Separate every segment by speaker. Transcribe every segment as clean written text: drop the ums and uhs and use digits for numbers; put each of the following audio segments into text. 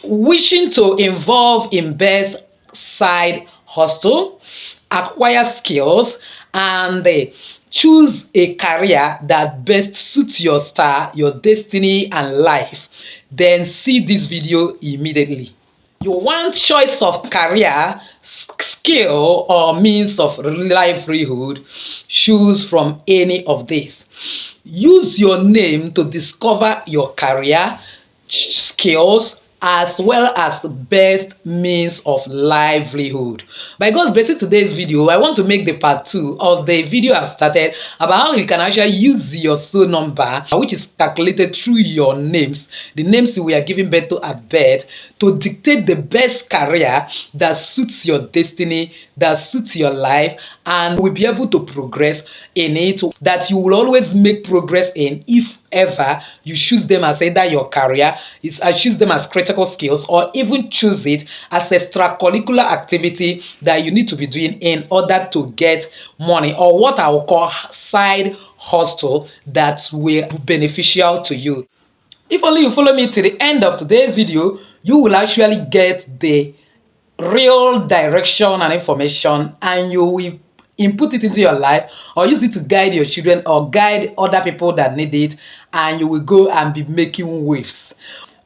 Speaker 1: wishing to involve in best side hustle, acquire skills, and choose a career that best suits your star, your destiny, and life, then see this video immediately. You want choice of career, skill, or means of livelihood? Choose from any of these. Use your name to discover your career, skills, as well as best means of livelihood. By God's blessing, today's video, I want to make the part 2 of the video I've started about how you can actually use your soul number, which is calculated through your names, the names you were given birth to at birth, to dictate the best career that suits your destiny, that suits your life, and will be able to progress in it, that you will always make progress in if ever you choose them as either your career, choose them as critical skills, or even choose it as a extracurricular activity that you need to be doing in order to get money, or what I will call side hustle that will be beneficial to you. If only you follow me to the end of today's video, you will actually get the real direction and information, and you will input it into your life or use it to guide your children or guide other people that need it, and you will go and be making waves.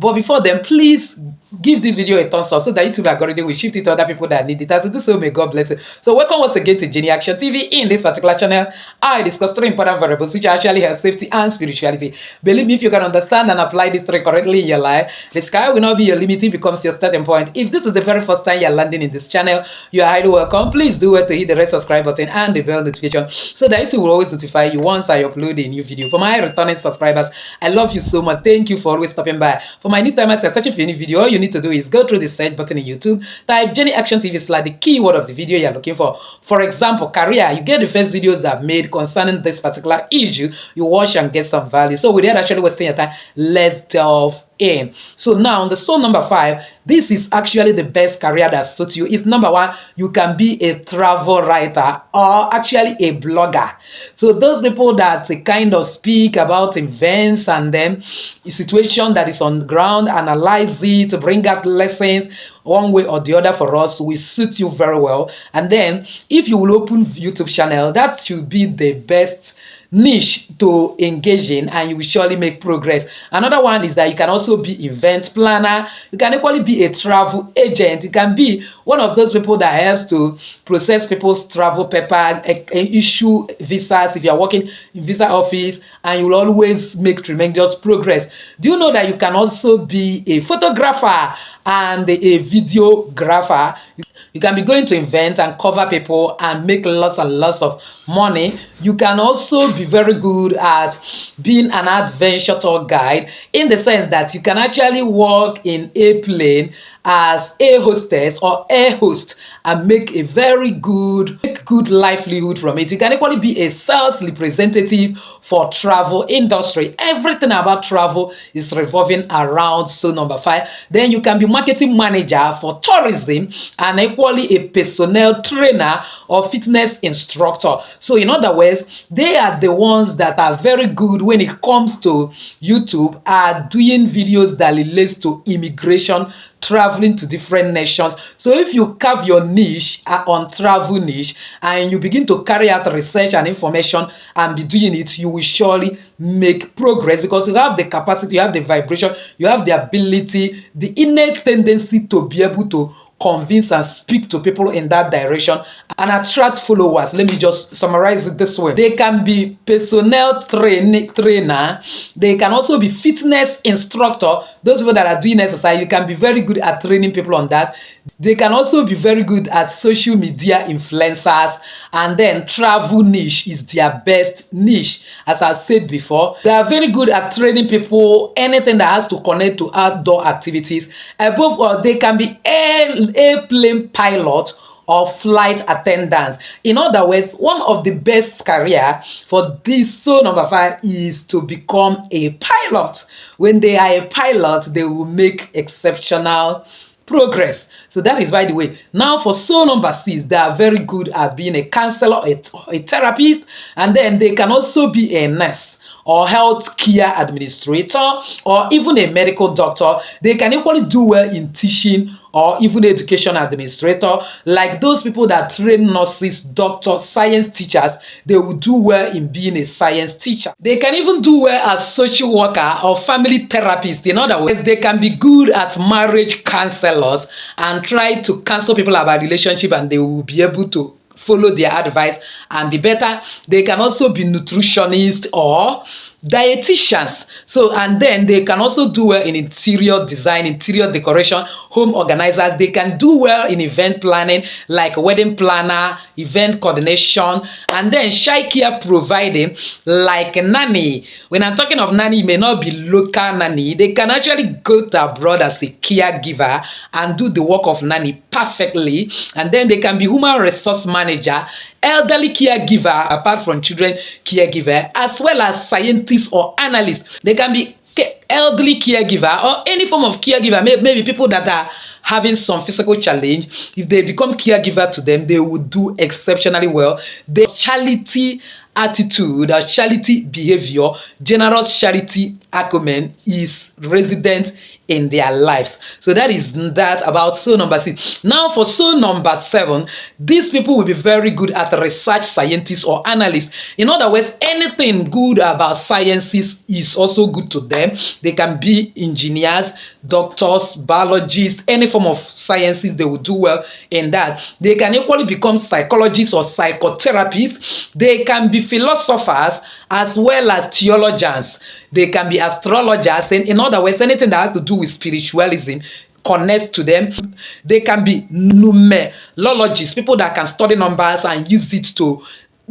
Speaker 1: But before then, please give this video a thumbs up so that YouTube algorithm will shift it to other people that need it. As you do so, may God bless you. So welcome once again to Genie Action TV. In this particular channel, I discuss 3 important variables which actually have safety and spirituality. Believe me, if you can understand and apply these 3 correctly in your life, the sky will not be your limit, it becomes your starting point. If this is the very first time you're landing in this channel, you are highly welcome. Please do well to hit the red subscribe button and the bell notification so that YouTube will always notify you once I upload a new video. For my returning subscribers, I love you so much. Thank you for always stopping by. For my new timers, you're searching for any video, all you need to do is go through the search button in YouTube, type Genie Action TV / the keyword of the video you're looking for. For example, career, you get the first videos I've made concerning this particular issue, you watch and get some value. So without actually wasting your time, let's delve in. So now on the soul number 5, this is actually the best career that suits you. It's number 1, you can be a travel writer or actually a blogger. So those people that kind of speak about events and then a situation that is on the ground, analyze it, bring out lessons one way or the other for us, will suit you very well. And then if you will open YouTube channel, that should be the best niche to engage in, and you will surely make progress. Another one is that you can also be event planner, you can equally be a travel agent, you can be one of those people that helps to process people's travel paper, issue visas if you are working in visa office, and you will always make tremendous progress. Do you know that you can also be a photographer and a videographer? You can be going to events and cover people and make lots and lots of money. You can also be very good at being an adventure tour guide, in the sense that you can actually work in a plane as a hostess or a host and make a very good livelihood from it. You can equally be a sales representative for travel industry. Everything about travel is revolving around soul number 5. Then you can be marketing manager for tourism and equally a personnel trainer or fitness instructor. So in other words, they are the ones that are very good when it comes to YouTube, are doing videos that relates to immigration, traveling to different nations. So if you carve your niche on travel niche and you begin to carry out research and information and be doing it, you will surely make progress, because you have the capacity, you have the vibration, you have the ability, the innate tendency to be able to convince and speak to people in that direction and attract followers. Let me just summarize it this way. They can be personnel trainer, they can also be fitness instructor. Those people that are doing exercise, you can be very good at training people on that. They can also be very good at social media influencers, and then travel niche is their best niche. As I said before, they are very good at training people, anything that has to connect to outdoor activities. Above all, they can be airplane pilot or flight attendants. In other words, one of the best career for this soul number 5 is to become a pilot. When they are a pilot, they will make exceptional progress. So that is by the way. Now for soul number 6, they are very good at being a counselor, a therapist, and then they can also be a nurse or health care administrator, or even a medical doctor. They can equally do well in teaching or even education administrator. Like those people that train nurses, doctors, science teachers, they will do well in being a science teacher. They can even do well as social worker or family therapist. In other words, they can be good at marriage counselors and try to counsel people about relationship, and they will be able to follow their advice and be better. They can also be nutritionists or dietitians. So, and then they can also do well in interior design, interior decoration, home organizers. They can do well in event planning, like wedding planner, event coordination, and then child care providing, like nanny. When I'm talking of nanny, it may not be local nanny. They can actually go to abroad as a caregiver and do the work of nanny perfectly. And then they can be human resource manager, elderly caregiver, apart from children caregiver, as well as scientists or analysts. They can be elderly caregiver or any form of caregiver. Maybe people that are having some physical challenge. If they become caregiver to them, they will do exceptionally well. The charity attitude or charity behavior, generous charity acumen is resident in their lives. So that is that about soul number 6. Now for soul number 7, these people will be very good at research scientists or analysts. In other words, anything good about sciences is also good to them. They can be engineers, doctors, biologists, any form of sciences, they will do well in that. They can equally become psychologists or psychotherapists. They can be philosophers as well as theologians. They can be astrologers, and in other words, anything that has to do with spiritualism connects to them. They can be numerologists, people that can study numbers and use it to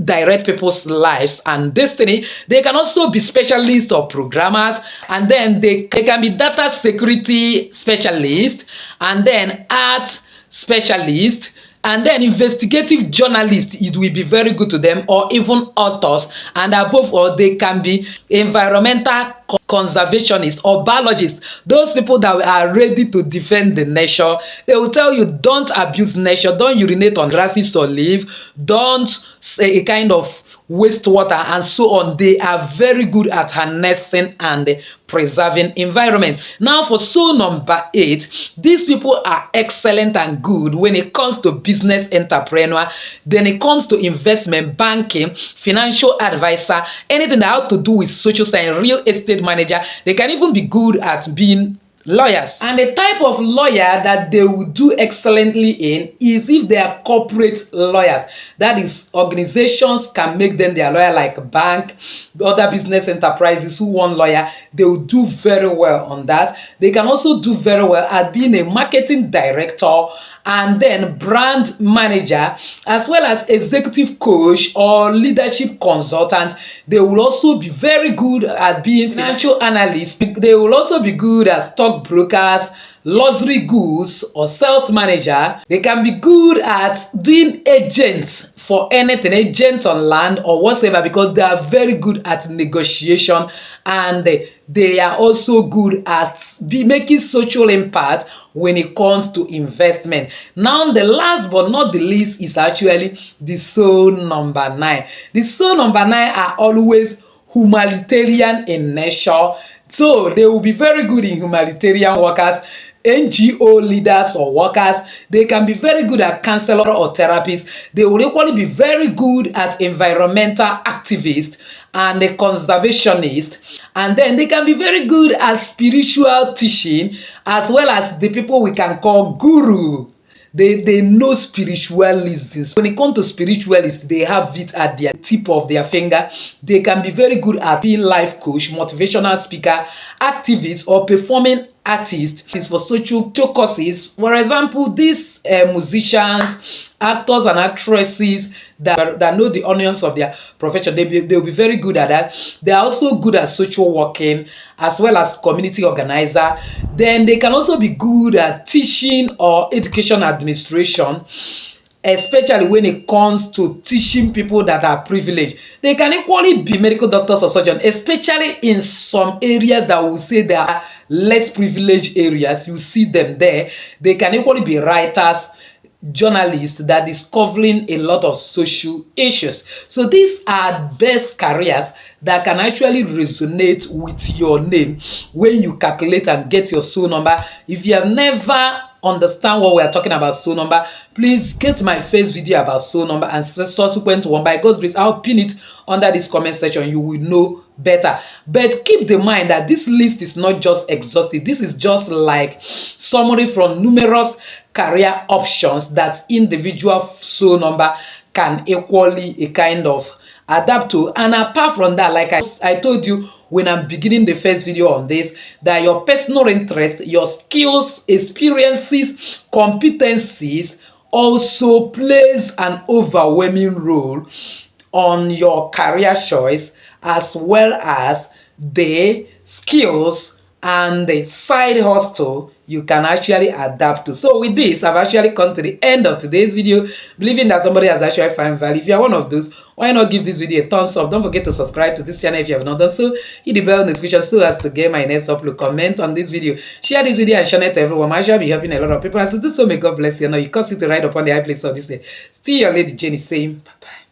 Speaker 1: direct people's lives and destiny. They can also be specialists or programmers, and then they can be data security specialists, and then art specialists, and then investigative journalists. It will be very good to them, or even authors. And above all, they can be environmental conservationists or biologists, those people that are ready to defend the nature. They will tell you, don't abuse nature, don't urinate on grasses or leaves, don't say a kind of wastewater and so on. They are very good at harnessing and preserving environment. Now for soul number 8, these people are excellent and good when it comes to business entrepreneur, then it comes to investment banking, financial advisor, anything that has to do with social science, real estate manager. They can even be good at being lawyers. And the type of lawyer that they will do excellently in is if they are corporate lawyers. That is, organizations can make them their lawyer, like bank, other business enterprises who want lawyer. They will do very well on that. They can also do very well at being a marketing director and then brand manager, as well as executive coach or leadership consultant. They will also be very good at being financial analysts. They will also be good as stockbrokers, luxury goods, or sales manager. They can be good at doing agents for anything, agents on land or whatever, because they are very good at negotiation, and they are also good at making social impact when it comes to investment. Now, the last but not the least is actually the soul number 9. The soul number 9 are always humanitarian in nature. So they will be very good in humanitarian workers, NGO leaders or workers. They can be very good at counselor or therapists. They will equally be very good at environmental activists and a conservationist. And then they can be very good at spiritual teaching, as well as the people we can call guru. They know spiritualism. When it comes to spiritualists, they have it at their tip of their finger. They can be very good at being life coach, motivational speaker, activist, or performing artist. It's for social causes. For example, these musicians, actors and actresses that know the onions of their profession, they'll be very good at that. They are also good at social working, as well as community organizer. Then they can also be good at teaching or education administration, especially when it comes to teaching people that are privileged. They can equally be medical doctors or surgeons, especially in some areas that will say there are less privileged areas. You see them there. They can equally be writers, journalist that is covering a lot of social issues. So these are best careers that can actually resonate with your name when you calculate and get your SO number. If you have never understand what we are talking about SO number, please get my first video about SO number and subsequent one. By God's grace, I'll pin it under this comment section. You will know better. But keep in mind that this list is not just exhaustive. This is just like summary from numerous career options that individual SO number can equally a kind of adapt to. And apart from that, like I told you when I'm beginning the first video on this, that your personal interest, your skills, experiences, competencies also plays an overwhelming role on your career choice, as well as the skills and the side hustle you can actually adapt to. So with this, I've actually come to the end of today's video, believing that somebody has actually found value. If you are one of those, why not give this video a thumbs up? Don't forget to subscribe to this channel if you have not done so. Hit the bell notification so as to get my next upload. Comment on this video, share this video and share it to everyone. I shall be helping a lot of people. As to do so, may God bless you. Now you cause it to ride upon the high place of this day. Still your lady Jenny saying bye bye.